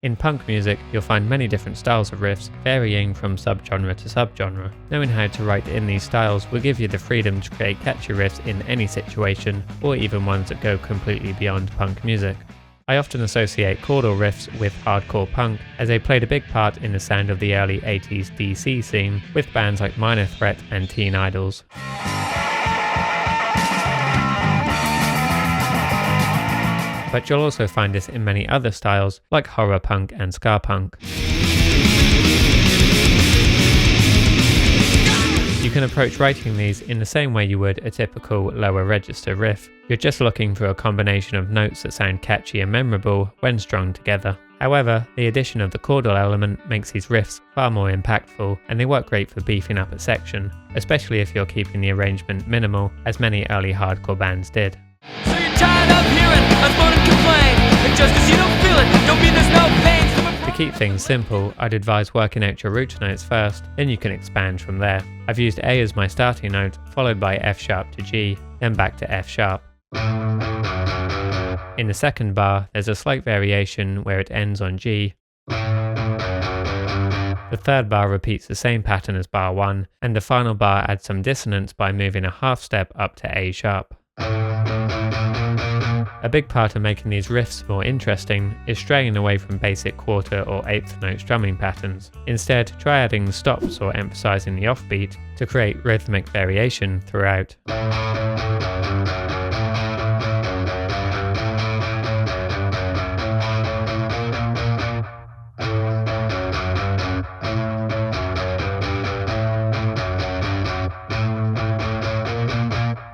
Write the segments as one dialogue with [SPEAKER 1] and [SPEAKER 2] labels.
[SPEAKER 1] In punk music, you'll find many different styles of riffs, varying from subgenre to subgenre. Knowing how to write in these styles will give you the freedom to create catchy riffs in any situation, or even ones that go completely beyond punk music. I often associate chordal riffs with hardcore punk, as they played a big part in the sound of the early 80s DC scene, with bands like Minor Threat and Teen Idols. But you'll also find this in many other styles, like horror punk and ska punk. You can approach writing these in the same way you would a typical lower register riff. You're just looking for a combination of notes that sound catchy and memorable when strung together. However, the addition of the chordal element makes these riffs far more impactful, and they work great for beefing up a section, especially if you're keeping the arrangement minimal, as many early hardcore bands did.
[SPEAKER 2] So you're tired of hearing us moan and complain, and just cause you don't feel it, don't mean there's no pain.
[SPEAKER 1] To keep things simple, I'd advise working out your root notes first, then you can expand from there. I've used A as my starting note, followed by F sharp to G, then back to F sharp. In the second bar, there's a slight variation where it ends on G. The third bar repeats the same pattern as bar 1, and the final bar adds some dissonance by moving a half step up to A sharp. A big part of making these riffs more interesting is straying away from basic quarter or eighth note strumming patterns. Instead, try adding stops or emphasizing the offbeat to create rhythmic variation throughout.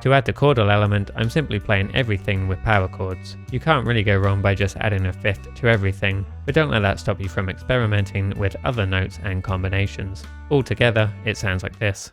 [SPEAKER 1] To add the chordal element, I'm simply playing everything with power chords. You can't really go wrong by just adding a fifth to everything, but don't let that stop you from experimenting with other notes and combinations. Altogether, it sounds like this.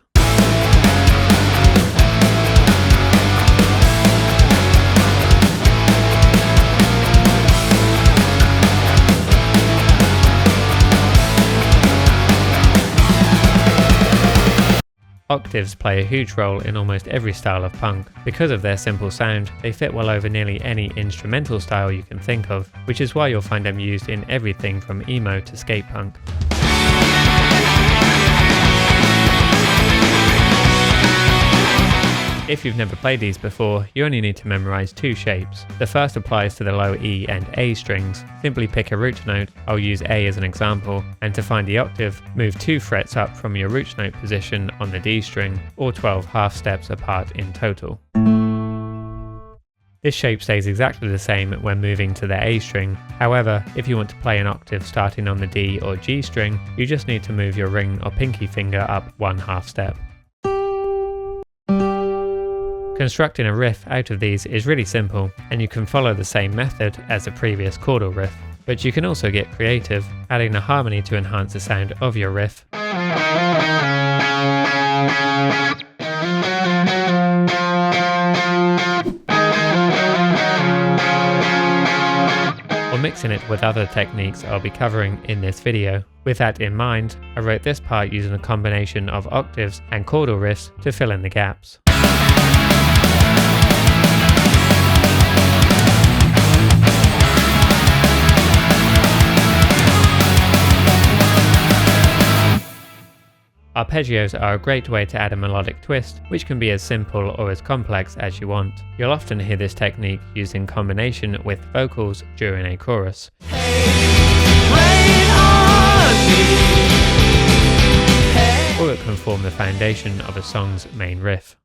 [SPEAKER 1] Octaves play a huge role in almost every style of punk. Because of their simple sound, they fit well over nearly any instrumental style you can think of, which is why you'll find them used in everything from emo to skate punk. If you've never played these before, you only need to memorize two shapes. The first applies to the low E and A strings. Simply pick a root note, I'll use A as an example, and to find the octave, move 2 frets up from your root note position on the D string, or 12 half steps apart in total. This shape stays exactly the same when moving to the A string. However, if you want to play an octave starting on the D or G string, you just need to move your ring or pinky finger up 1 half step. Constructing a riff out of these is really simple, and you can follow the same method as the previous chordal riff, but you can also get creative, adding a harmony to enhance the sound of your riff. Or mixing it with other techniques I'll be covering in this video. With that in mind, I wrote this part using a combination of octaves and chordal riffs to fill in the gaps. Arpeggios are a great way to add a melodic twist, which can be as simple or as complex as you want. You'll often hear this technique used in combination with vocals during a chorus. Or it can form the foundation of a song's main riff.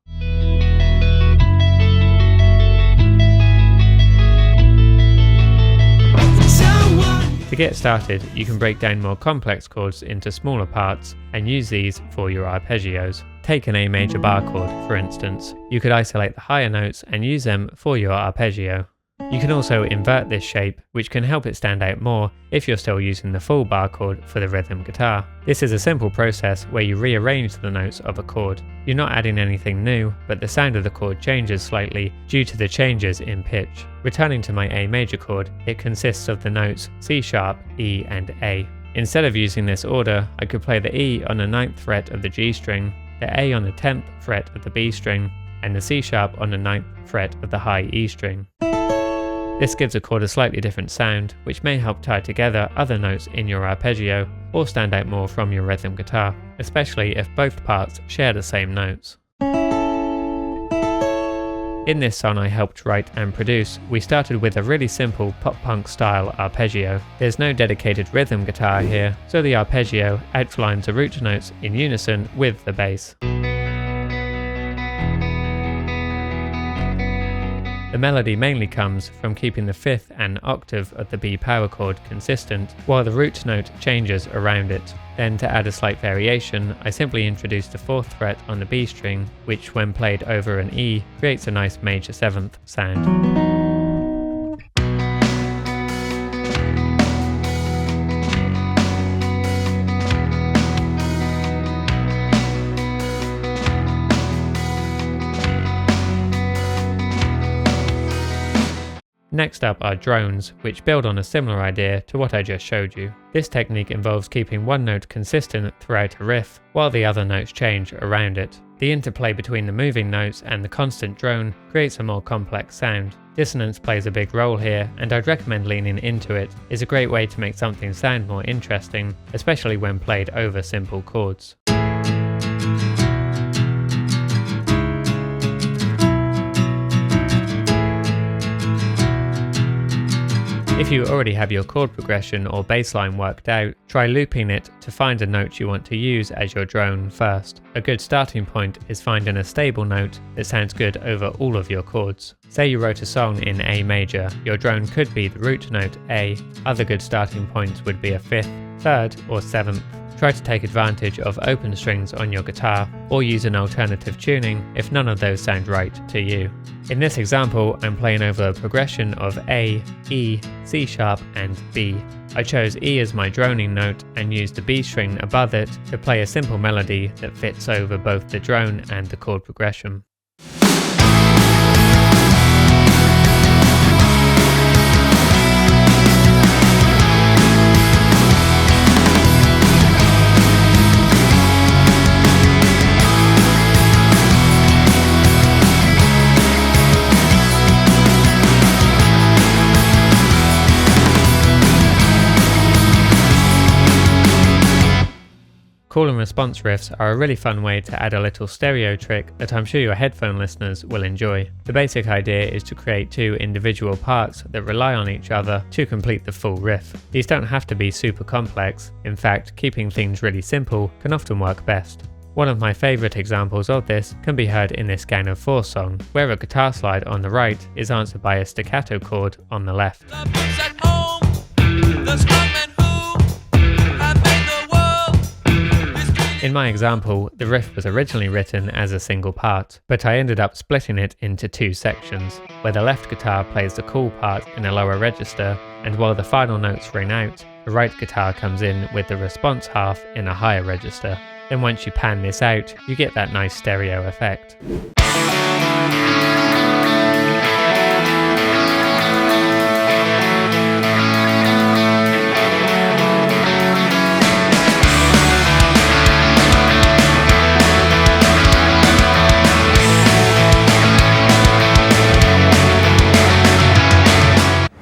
[SPEAKER 1] To get started, you can break down more complex chords into smaller parts and use these for your arpeggios. Take an A major bar chord, for instance. You could isolate the higher notes and use them for your arpeggio. You can also invert this shape, which can help it stand out more if you're still using the full bar chord for the rhythm guitar. This is a simple process where you rearrange the notes of a chord. You're not adding anything new, but the sound of the chord changes slightly due to the changes in pitch. Returning to my A major chord, it consists of the notes C sharp, E and A. Instead of using this order, I could play the E on the 9th fret of the G string, the A on the 10th fret of the B string, and the C sharp on the 9th fret of the high E string. This gives a chord a slightly different sound, which may help tie together other notes in your arpeggio or stand out more from your rhythm guitar, especially if both parts share the same notes. In this song I helped write and produce, we started with a really simple pop-punk style arpeggio. There's no dedicated rhythm guitar here, so the arpeggio outlines the root notes in unison with the bass. The melody mainly comes from keeping the fifth and octave of the B power chord consistent, while the root note changes around it. Then, to add a slight variation, I simply introduced a fourth fret on the B string, which when played over an E, creates a nice major seventh sound. Next up are drones, which build on a similar idea to what I just showed you. This technique involves keeping one note consistent throughout a riff, while the other notes change around it. The interplay between the moving notes and the constant drone creates a more complex sound. Dissonance plays a big role here, and I'd recommend leaning into it. It's a great way to make something sound more interesting, especially when played over simple chords. If you already have your chord progression or bass line worked out, try looping it to find a note you want to use as your drone first. A good starting point is finding a stable note that sounds good over all of your chords. Say you wrote a song in A major, your drone could be the root note A. Other good starting points would be a fifth, third, or seventh. Try to take advantage of open strings on your guitar, or use an alternative tuning if none of those sound right to you. In this example, I'm playing over a progression of A, E, C sharp, and B. I chose E as my droning note and used the B string above it to play a simple melody that fits over both the drone and the chord progression. Call and response riffs are a really fun way to add a little stereo trick that I'm sure your headphone listeners will enjoy. The basic idea is to create two individual parts that rely on each other to complete the full riff. These don't have to be super complex. In fact, keeping things really simple can often work best. One of my favourite examples of this can be heard in this Gang of Four song, where a guitar slide on the right is answered by a staccato chord on the left. In my example, the riff was originally written as a single part, but I ended up splitting it into two sections, where the left guitar plays the cool part in a lower register, and while the final notes ring out, the right guitar comes in with the response half in a higher register. Then once you pan this out, you get that nice stereo effect.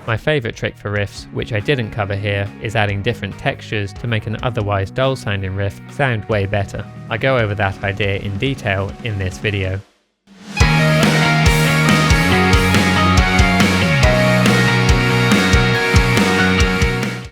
[SPEAKER 1] My favourite trick for riffs, which I didn't cover here, is adding different textures to make an otherwise dull sounding riff sound way better. I go over that idea in detail in this video.